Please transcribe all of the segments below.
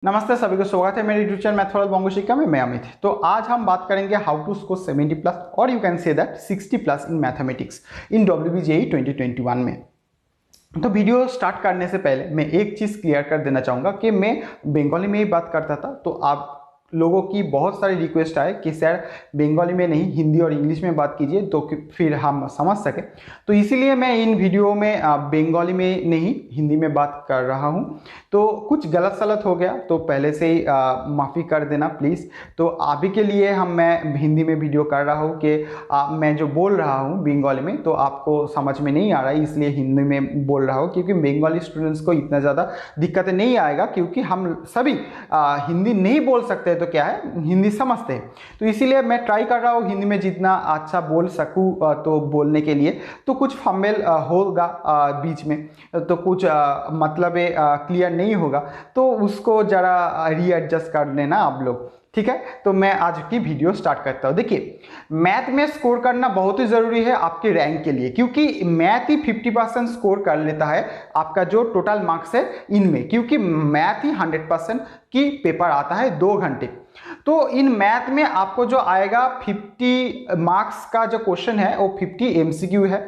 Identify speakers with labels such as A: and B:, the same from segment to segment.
A: नमस्ते सभी को स्वागत है मेरे यूट्यूब चैनल मैथमेटिक्स बंगो शिक्षा में। मैं अमित। तो आज हम बात करेंगे हाउ टू स्कोर 70 प्लस और you can say that 60 plus in mathematics in WBJE 2021 में। तो वीडियो स्टार्ट करने से पहले मैं एक चीज़ क्लियर कर देना चाहूँगा कि मैं बंगाली में ही बात करता था, तो आप लोगों की बहुत सारी रिक्वेस्ट आए कि सर बंगाली में नहीं हिंदी और इंग्लिश में बात कीजिए तो फिर हम समझ सकें। तो इसीलिए मैं इन वीडियो में बंगाली में नहीं हिंदी में बात कर रहा हूँ। तो कुछ गलत सलत हो गया तो पहले से ही माफ़ी कर देना प्लीज़। तो अभी के लिए मैं हिंदी में वीडियो कर रहा हूँ कि मैं जो बोल रहा हूँ बंगाली में तो आपको समझ में नहीं आ रहा है, इसलिए हिंदी में बोल रहा हूँ। क्योंकि बंगाली स्टूडेंट्स को इतना ज़्यादा दिक्कतें नहीं आएगा, क्योंकि हम सभी हिंदी नहीं बोल सकते तो क्या है हिंदी समझते हैं। तो इसीलिए मैं ट्राई कर रहा हूँ हिंदी में जितना अच्छा बोल सकूँ तो बोलने के लिए। तो कुछ फंबेल होगा बीच में, तो कुछ मतलब क्लियर नहीं होगा, तो उसको ज़रा रीएडजस्ट कर लेना आप लोग, ठीक है। तो मैं आज की वीडियो स्टार्ट करता हूँ। देखिए, मैथ में स्कोर करना बहुत ही ज़रूरी है आपके रैंक के लिए, क्योंकि मैथ ही 50% स्कोर कर लेता है आपका जो टोटल मार्क्स है इनमें, क्योंकि मैथ ही 100% की पेपर आता है 2 घंटे। तो इन मैथ में आपको जो आएगा 50 मार्क्स का जो क्वेश्चन है वो 50 MCQ है।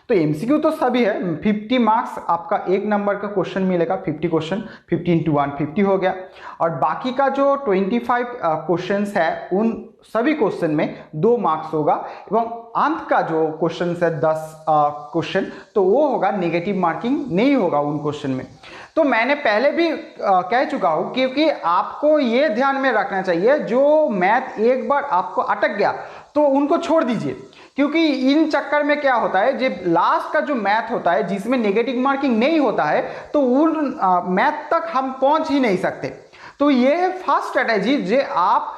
A: तो MCQ तो सभी है, 50 मार्क्स आपका एक नंबर का क्वेश्चन मिलेगा। 50 क्वेश्चन 50 इंटू 150 हो गया। और बाकी का जो 25 क्वेश्चंस है उन सभी क्वेश्चन में 2 मार्क्स होगा, एवं अंत का जो क्वेश्चन है 10 क्वेश्चन तो वो होगा नेगेटिव मार्किंग, नहीं होगा उन क्वेश्चन में। तो मैंने पहले भी कह चुका हूं, क्योंकि आपको ये ध्यान में रखना चाहिए जो मैथ एक बार आपको अटक गया तो उनको छोड़ दीजिए। क्योंकि इन चक्कर में क्या होता है, जब लास्ट का जो मैथ होता है जिसमें नेगेटिव मार्किंग नहीं होता है तो उन मैथ तक हम पहुंच ही नहीं सकते। तो ये है फर्स्ट स्ट्रेटेजी, जो आप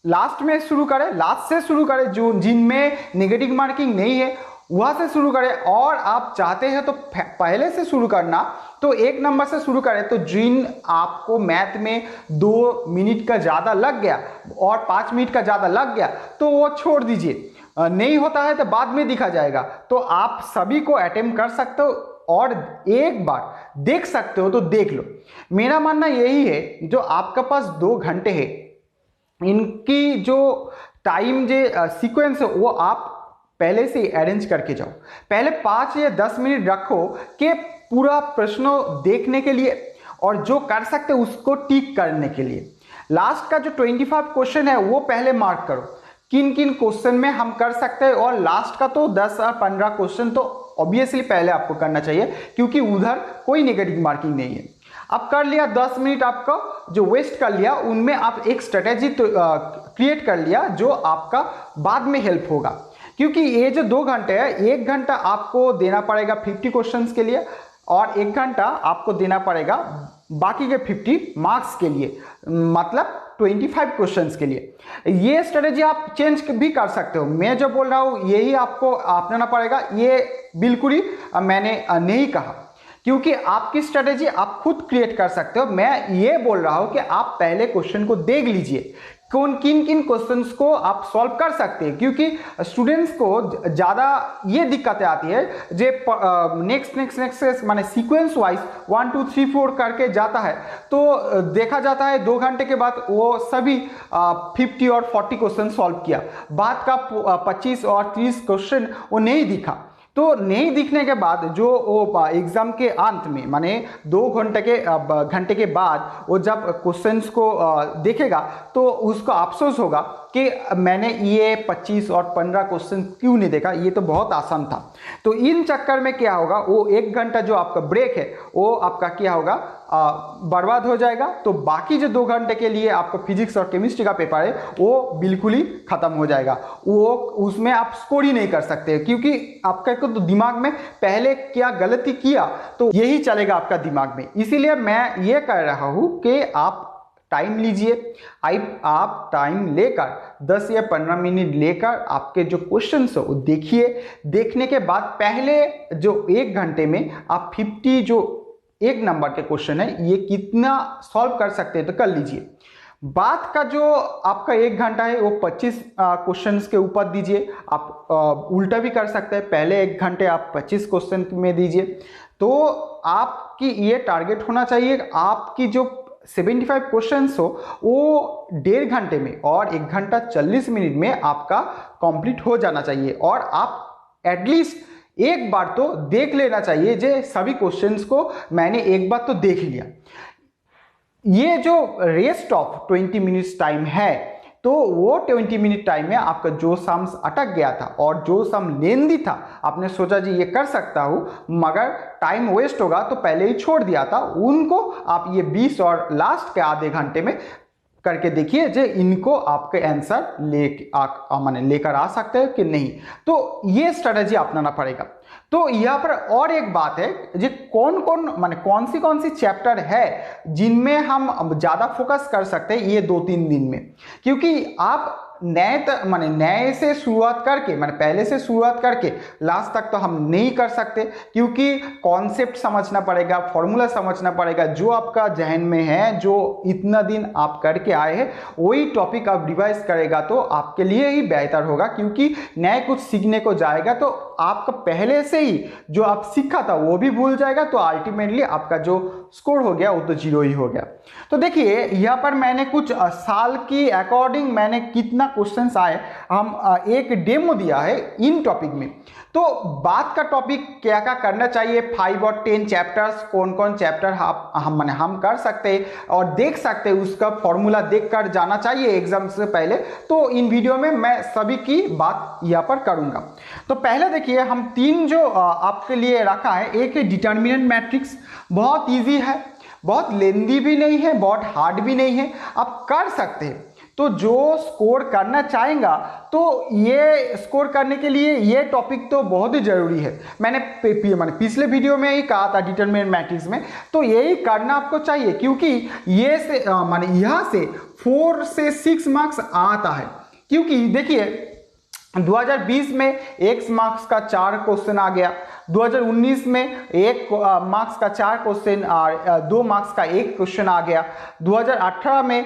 A: लास्ट में शुरू करें, लास्ट से शुरू करें, जो जिनमें नेगेटिव मार्किंग नहीं है वहां से शुरू करें। और आप चाहते हैं तो पहले से शुरू करना तो 1 नंबर से शुरू करें। तो जिन आपको मैथ में 2 मिनट का ज़्यादा लग गया और 5 मिनट का ज़्यादा लग गया तो वो छोड़ दीजिए, नहीं होता है तो बाद में दिखा जाएगा। तो आप सभी को अटेम्प्ट कर सकते हो और एक बार देख सकते हो तो देख लो। मेरा मानना यही है, जो आपके पास 2 घंटे है इनकी जो टाइम जो सीक्वेंस है वो आप पहले से अरेंज करके जाओ। पहले 5 या 10 मिनट रखो कि पूरा प्रश्न देखने के लिए, और जो कर सकते उसको टिक करने के लिए। लास्ट का जो 25 क्वेश्चन है वो पहले मार्क करो, किन किन क्वेश्चन में हम कर सकते हैं। और लास्ट का तो 10 और 15 क्वेश्चन तो ऑब्वियसली पहले आपको करना चाहिए, क्योंकि उधर कोई नेगेटिव मार्किंग नहीं है। अब कर लिया 10 मिनट आपका जो वेस्ट कर लिया, उनमें आप एक स्ट्रेटेजी तो क्रिएट कर लिया जो आपका बाद में हेल्प होगा। क्योंकि ये जो 2 घंटे है, 1 घंटा आपको देना पड़ेगा 50 क्वेश्चंस के लिए और 1 घंटा आपको देना पड़ेगा बाकी के 50 मार्क्स के लिए, मतलब 25 क्वेश्चंस के लिए। ये स्ट्रेटेजी आप चेंज भी कर सकते हो, मैं जो बोल रहा हूँ यही आपको अपनाना पड़ेगा। ये बिल्कुल ही मैंने नहीं कहा, क्योंकि आपकी स्ट्रेटेजी आप खुद क्रिएट कर सकते हो। मैं ये बोल रहा हूं कि आप पहले क्वेश्चन को देख लीजिए, कौन किन किन क्वेश्चंस को आप सॉल्व कर सकते हैं। क्योंकि स्टूडेंट्स को ज़्यादा ये दिक्कतें आती है जे नेक्स्ट माने सीक्वेंस वाइज 1 2 3 4 करके जाता है, तो देखा जाता है 2 घंटे के बाद वो सभी 50 और 40 क्वेश्चन सॉल्व किया, बाद का 25 और 30 क्वेश्चन वो नहीं दिखा। तो नहीं दिखने के बाद जो वो एग्जाम के अंत में माने 2 घंटे के बाद वो जब क्वेश्चंस को देखेगा तो उसको अफसोस होगा कि मैंने ये 25 और 15 क्वेश्चन क्यों नहीं देखा, ये तो बहुत आसान था। तो इन चक्कर में क्या होगा, वो 1 घंटा जो आपका ब्रेक है वो आपका क्या होगा, बर्बाद हो जाएगा। तो बाकी जो 2 घंटे के लिए आपको फिजिक्स और केमिस्ट्री का पेपर है वो बिल्कुल ही खत्म हो जाएगा, वो उसमें आप स्कोर ही नहीं कर सकते, क्योंकि आपका तो दिमाग में पहले क्या गलती किया तो यही चलेगा आपका दिमाग में। इसीलिए मैं ये कह रहा हूं कि आप टाइम लीजिए, आप टाइम लेकर 10 या 15 मिनट लेकर आपके जो क्वेश्चन है वो देखिए। देखने के बाद पहले जो 1 घंटे में आप 50 जो 1 नंबर के क्वेश्चन है ये कितना सॉल्व कर सकते हैं तो कर लीजिए। बाद का जो आपका 1 घंटा है वो 25 क्वेश्चंस के ऊपर दीजिए। आप उल्टा भी कर सकते हैं, पहले 1 घंटे आप 25 क्वेश्चन में दीजिए। तो आपकी ये टारगेट होना चाहिए, आपकी जो 75 क्वेश्चंस हो वो 1.5 घंटे में और 1 घंटा 40 मिनट में आपका कंप्लीट हो जाना चाहिए। और आप एटलीस्ट एक बार तो देख लेना चाहिए, जो सभी क्वेश्चंस को मैंने एक बार तो देख लिया। ये जो रेस्ट ऑफ 20 मिनट्स टाइम है, तो वो 20 मिनट टाइम में आपका जो सम्स अटक गया था और जो सम लेंदी था, आपने सोचा जी ये कर सकता हूँ मगर टाइम वेस्ट होगा तो पहले ही छोड़ दिया था, उनको आप ये 20 और लास्ट के आधे घंटे में करके देखिए जो इनको आपके आंसर लेकर आ सकते हैं कि नहीं। तो ये स्ट्रेटजी अपनाना पड़ेगा। तो यहाँ पर और एक बात है, जो कौन सी चैप्टर है जिनमें हम ज़्यादा फोकस कर सकते हैं ये 2-3 दिन में, क्योंकि आप नए से शुरुआत करके पहले से शुरुआत करके लास्ट तक तो हम नहीं कर सकते, क्योंकि कॉन्सेप्ट समझना पड़ेगा, फॉर्मूला समझना पड़ेगा, जो आपका जहन में है, जो इतना दिन आप करके आए हैं वही टॉपिक आप रिवाइज करेगा तो आपके लिए ही बेहतर होगा, क्योंकि नए कुछ सीखने को जाएगा तो आपका पहले से ही जो आप सीखा था वो भी भूल जाएगा, तो अल्टीमेटली आपका जो स्कोर हो गया वो तो 0 ही हो गया। तो देखिए यहाँ पर मैंने कुछ साल की अकॉर्डिंग मैंने कितना क्वेश्चंस आए, हम एक डेमो दिया है इन टॉपिक में। तो बात का टॉपिक क्या क्या करना चाहिए, 5 और 10 चैप्टर्स, कौन कौन चैप्टर हम कर सकते हैं और देख सकते हैं, उसका फॉर्मूला देख कर जाना चाहिए एग्जाम से पहले। तो इन वीडियो में मैं सभी की बात यहाँ पर करूँगा। तो पहले देखिए हम 3 जो आपके लिए रखा है, एक है डिटर्मिनेंट मैट्रिक्स, बहुत ईजी है, बहुत लेंदी भी नहीं है, बहुत हार्ड भी नहीं है, आप कर सकते हैं। तो जो स्कोर करना चाहेगा तो ये स्कोर करने के लिए ये टॉपिक तो बहुत ही जरूरी है। मैंने पिछले वीडियो में ही कहा था डिटरमिनेंट मैट्रिक्स में, तो यही करना आपको चाहिए, क्योंकि ये से यहाँ से 4 से 6 मार्क्स आता है। क्योंकि देखिए 2020 में 1 मार्क्स का 4 क्वेश्चन आ गया, 2019 में 1 मार्क्स का 4 क्वेश्चन और 2 मार्क्स का 1 क्वेश्चन आ गया, 2018 में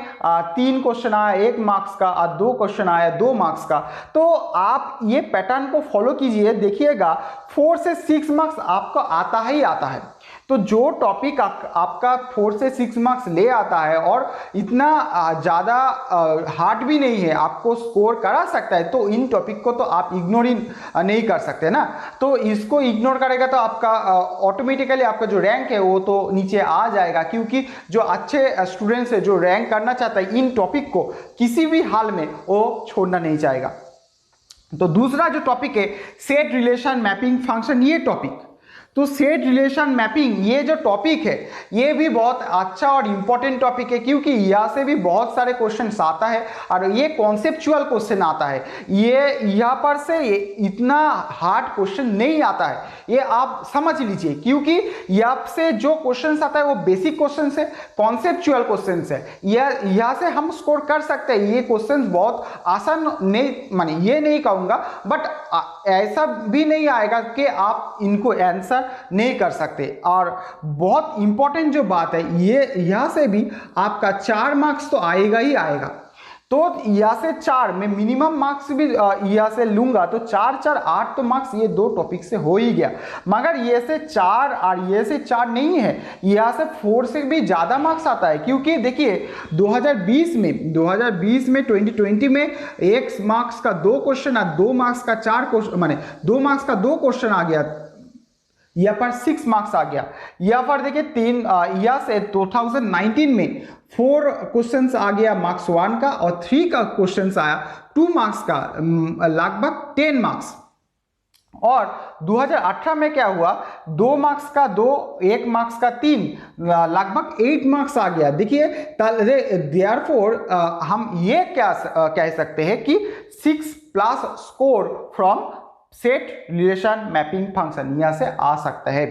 A: 3 क्वेश्चन आया 1 मार्क्स का और 2 क्वेश्चन आया 2 मार्क्स का। तो आप ये पैटर्न को फॉलो कीजिए, देखिएगा 4 से 6 मार्क्स आपको आता ही आता है। तो जो टॉपिक आपका 4 से 6 मार्क्स ले आता है और इतना ज़्यादा हार्ड भी नहीं है, आपको स्कोर करा सकता है, तो इन टॉपिक को तो आप इग्नोर ही नहीं कर सकते ना। तो इसको इग्नोर करेगा तो आपका ऑटोमेटिकली आपका जो रैंक है वो तो नीचे आ जाएगा, क्योंकि जो अच्छे स्टूडेंट्स है जो रैंक करना चाहता है इन टॉपिक को किसी भी हाल में वो छोड़ना नहीं चाहेगा। तो दूसरा जो टॉपिक है सेट रिलेशन मैपिंग फंक्शन, ये टॉपिक, तो सेट रिलेशन मैपिंग ये जो टॉपिक है ये भी बहुत अच्छा और इम्पोर्टेंट टॉपिक है, क्योंकि यहाँ से भी बहुत सारे क्वेश्चंस आता है और ये कॉन्सेप्चुअल क्वेश्चन आता है। ये यहाँ पर से इतना हार्ड क्वेश्चन नहीं आता है, ये आप समझ लीजिए, क्योंकि यहाँ से जो क्वेश्चंस आता है वो बेसिक क्वेश्चंस है, कॉन्सेप्चुअल क्वेश्चंस है। यहाँ से हम स्कोर कर सकते हैं। ये क्वेश्चंस बहुत आसान नहीं, ये नहीं कहूँगा, बट ऐसा भी नहीं आएगा कि आप इनको आंसर नहीं कर सकते। और बहुत इंपॉर्टेंट जो बात है, ये यहां से भी आपका 4 मार्क्स तो आएगा ही आएगा। तो यहाँ से 4 में मिनिमम मार्क्स भी यहाँ से लूंगा तो 4-4 8 तो मार्क्स ये 2 टॉपिक से हो ही गया। मगर ये से 4 और ये से 4 नहीं है, यहाँ से 4 से भी ज़्यादा मार्क्स आता है, क्योंकि देखिए 2020 में 2020 में 1 मार्क्स का 2 क्वेश्चन और 2 मार्क्स का 4 क्वेश्चन 2 मार्क्स का 2 क्वेश्चन आ गया, यहाँ पर 6 मार्क्स आ गया। यहाँ पर देखिए 3 यहाँ से 2019 में 4 क्वेश्चंस आ गया मार्क्स 1 का और 3 का क्वेश्चंस आया 2 मार्क्स का, लगभग 10 मार्क्स। और 2018 में क्या हुआ, 2 मार्क्स का 2, 1 मार्क्स का 3, लगभग 8 मार्क्स आ गया। देखिए देयरफॉर हम ये क्या कह सकते हैं कि 6+ score from set relation mapping function यहाँ से आ सकता है।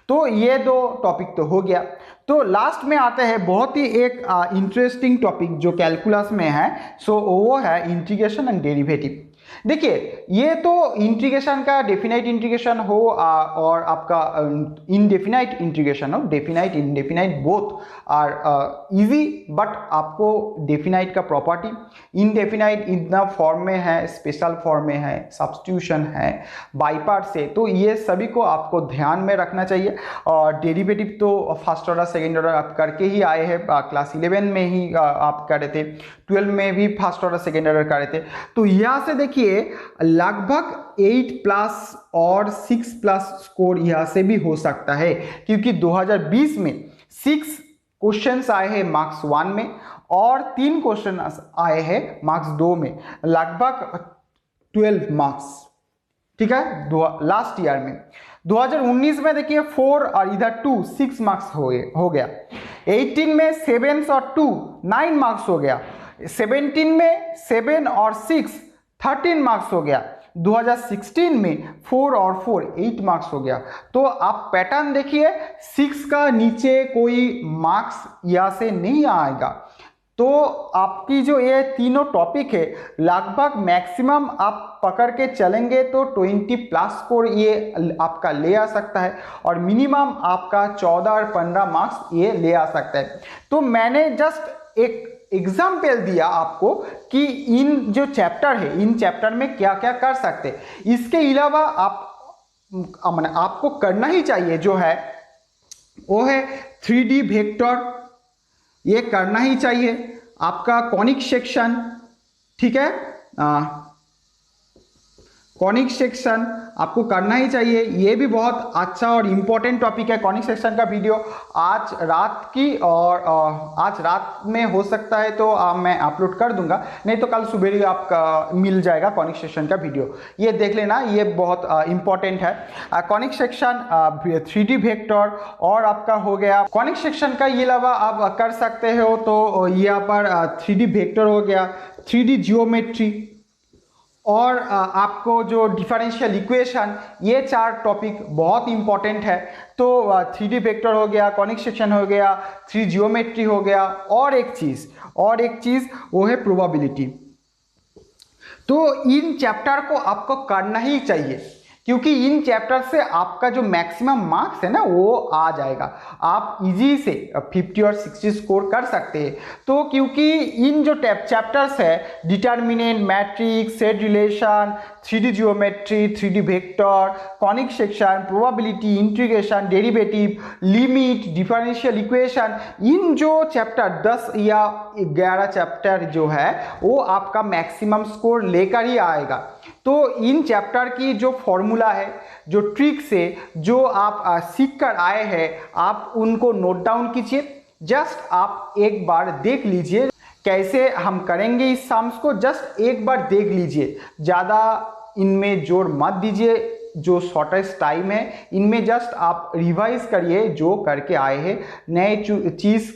A: तो ये 2 टॉपिक तो हो गया। तो लास्ट में आते हैं बहुत ही एक इंटरेस्टिंग टॉपिक जो कैलकुलस में है, सो वो है इंटीग्रेशन एंड डेरिवेटिव। देखिए ये तो इंटीग्रेशन का डेफिनाइट इंटीग्रेशन हो और आपका इनडेफिनाइट इंटीग्रेशन हो, definite indefinite both are easy, but आपको डेफिनाइट का प्रॉपर्टी इनडेफिनाइट इतना फॉर्म में है, स्पेशल फॉर्म में है, सब्स्टिट्यूशन है, बाई पार्ट से, तो ये सभी को आपको ध्यान में रखना चाहिए। और डेरिवेटिव तो फर्स्ट ऑर्डर सेकेंड ऑर्डर आप करके ही आए हैं, क्लास 11 में ही आप कर रहे थे, 12 में भी फर्स्ट ऑर्डर सेकेंड ऑर्डर कर रहे थे। तो यहाँ से देखिए लगभग 8 प्लस और 6 प्लस स्कोर यहाँ से भी हो सकता है, क्योंकि 2020 में 6 क्वेश्चंस आए हैं मार्क्स 1 में और 3 क्वेश्चन आए हैं मार्क्स 2 में, लगभग 12 मार्क्स, ठीक है, लास्ट ईयर में। 2019 में देखिए 4 और इधर 2 6 मार्क्स हो गया। 18 में 7 और 2 9 मार्क्स हो गया। 17 में 7 और 6 13 मार्क्स हो गया। 2016 में 4 और 4 8 मार्क्स हो गया। तो आप पैटर्न देखिए, 6 का नीचे कोई मार्क्स यहाँ से नहीं आएगा। तो आपकी जो ये तीनों टॉपिक है लगभग मैक्सिमम आप पकड़ के चलेंगे तो 20 प्लस स्कोर ये आपका ले आ सकता है, और मिनिमम आपका 14 और 15 मार्क्स ये ले आ सकता है। तो मैंने जस्ट एक एग्जाम्पल दिया आपको कि इन जो चैप्टर है, इन चैप्टर में क्या क्या कर सकते हैं। इसके अलावा आपको करना ही चाहिए जो है वो है 3D वेक्टर, ये करना ही चाहिए। आपका कॉनिक सेक्शन, ठीक है, कॉनिक सेक्शन आपको करना ही चाहिए, ये भी बहुत अच्छा और इम्पोर्टेंट टॉपिक है। कॉनिक सेक्शन का वीडियो आज रात की और आज रात में हो सकता है तो मैं अपलोड कर दूंगा, नहीं तो कल सुबह ही आपका मिल जाएगा कॉनिक सेक्शन का वीडियो, ये देख लेना, ये बहुत इम्पोर्टेंट है। कॉनिक सेक्शन 3D वेक्टर और आपका हो गया। कॉनिक सेक्शन का ये अलावा आप कर सकते हो तो यहाँ पर 3D वेक्टर हो गया, 3D जियोमेट्री और आपको जो डिफरेंशियल इक्वेशन, ये 4 टॉपिक बहुत इंपॉर्टेंट है। तो 3D वेक्टर हो गया, कॉनिक सेक्शन हो गया, 3D जियोमेट्री हो गया, और एक चीज़ वो है प्रोबेबिलिटी। तो इन चैप्टर को आपको करना ही चाहिए, क्योंकि इन चैप्टर से आपका जो मैक्सिमम मार्क्स है ना वो आ जाएगा, आप इजी से 50 और 60 स्कोर कर सकते हैं। तो क्योंकि इन जो चैप्टर्स है determinant, matrix, set relation, 3D geometry, 3D vector, conic section, probability, integration, derivative, limit, differential equation, इन जो चैप्टर 10 या 11 चैप्टर जो है वो आपका मैक्सिमम स्कोर लेकर ही आएगा। तो इन चैप्टर की जो फॉर्मूला है, जो ट्रिक्स है, जो आप सीख कर आए हैं, आप उनको नोट डाउन कीजिए। जस्ट आप एक बार देख लीजिए कैसे हम करेंगे इस सम्स को, जस्ट एक बार देख लीजिए, ज़्यादा इनमें जोर मत दीजिए। जो शॉर्टेस्ट टाइम है इनमें जस्ट आप रिवाइज करिए जो करके आए हैं। नए चीज़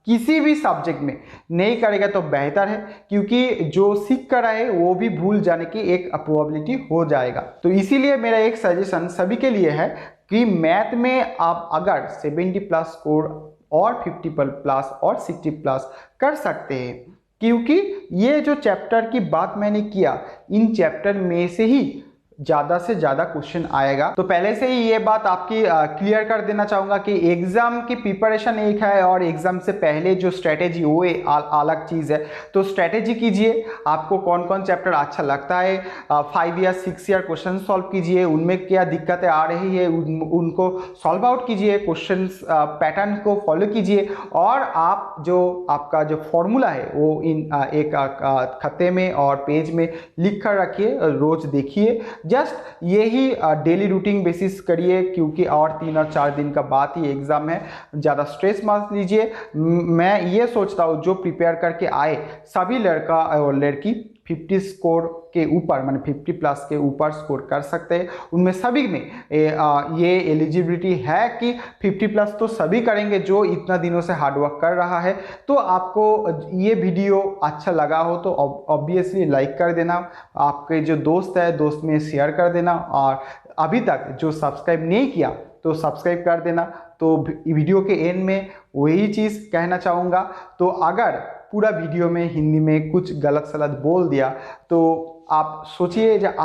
A: किसी भी सब्जेक्ट में नहीं करेगा तो बेहतर है, क्योंकि जो सीख कर आए वो भी भूल जाने की एक प्रोबेबिलिटी हो जाएगा। तो इसीलिए मेरा एक सजेशन सभी के लिए है कि मैथ में आप अगर 70 प्लस स्कोर और 50 प्लस और 60 प्लस कर सकते हैं, क्योंकि ये जो चैप्टर की बात मैंने किया, इन चैप्टर में से ही ज़्यादा से ज़्यादा क्वेश्चन आएगा। तो पहले से ही ये बात आपकी क्लियर कर देना चाहूँगा कि एग्ज़ाम की प्रिपरेशन एक है और एग्ज़ाम से पहले जो स्ट्रेटेजी वो अलग चीज़ है। तो स्ट्रेटेजी कीजिए, आपको कौन कौन चैप्टर अच्छा लगता है, 5 या 6 ईयर क्वेश्चन सॉल्व कीजिए, उनमें क्या दिक्कतें आ रही है उनको सॉल्व आउट कीजिए, क्वेश्चन पैटर्न को फॉलो कीजिए, और आप जो आपका जो फॉर्मूला है वो इन एक खत्ते में और पेज में लिख कर रखिए, रोज़ देखिए। जस्ट यही डेली रूटीन बेसिस करिए, क्योंकि और 3 और 4 दिन का बाद ही एग्जाम है, ज़्यादा स्ट्रेस मत लीजिए। मैं ये सोचता हूँ जो प्रिपेयर करके आए सभी लड़का और लड़की 50 स्कोर के ऊपर, माने 50 प्लस के ऊपर स्कोर कर सकते हैं। उनमें सभी में ये एलिजिबिलिटी है कि 50 प्लस तो सभी करेंगे जो इतना दिनों से हार्डवर्क कर रहा है। तो आपको ये वीडियो अच्छा लगा हो तो ऑब्वियसली लाइक कर देना, आपके जो दोस्त है दोस्त में शेयर कर देना, और अभी तक जो सब्सक्राइब नहीं किया तो सब्सक्राइब कर देना। तो वीडियो के एंड में वही चीज़ कहना चाहूँगा। तो अगर पूरा वीडियो में हिंदी में कुछ गलत सलत बोल दिया तो आप सोचिए जब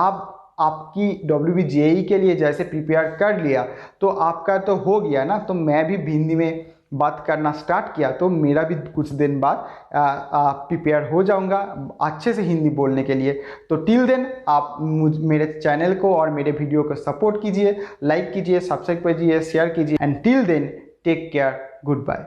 A: आपकी WBJE के लिए जैसे प्रिपेयर कर लिया तो आपका तो हो गया ना, तो मैं भी हिंदी में बात करना स्टार्ट किया तो मेरा भी कुछ दिन बाद प्रिपेयर हो जाऊंगा अच्छे से हिंदी बोलने के लिए। तो टिल देन आप मेरे चैनल को और मेरे वीडियो को सपोर्ट कीजिए, लाइक कीजिए, सब्सक्राइब कीजिए, शेयर कीजिए and till then take care, good bye.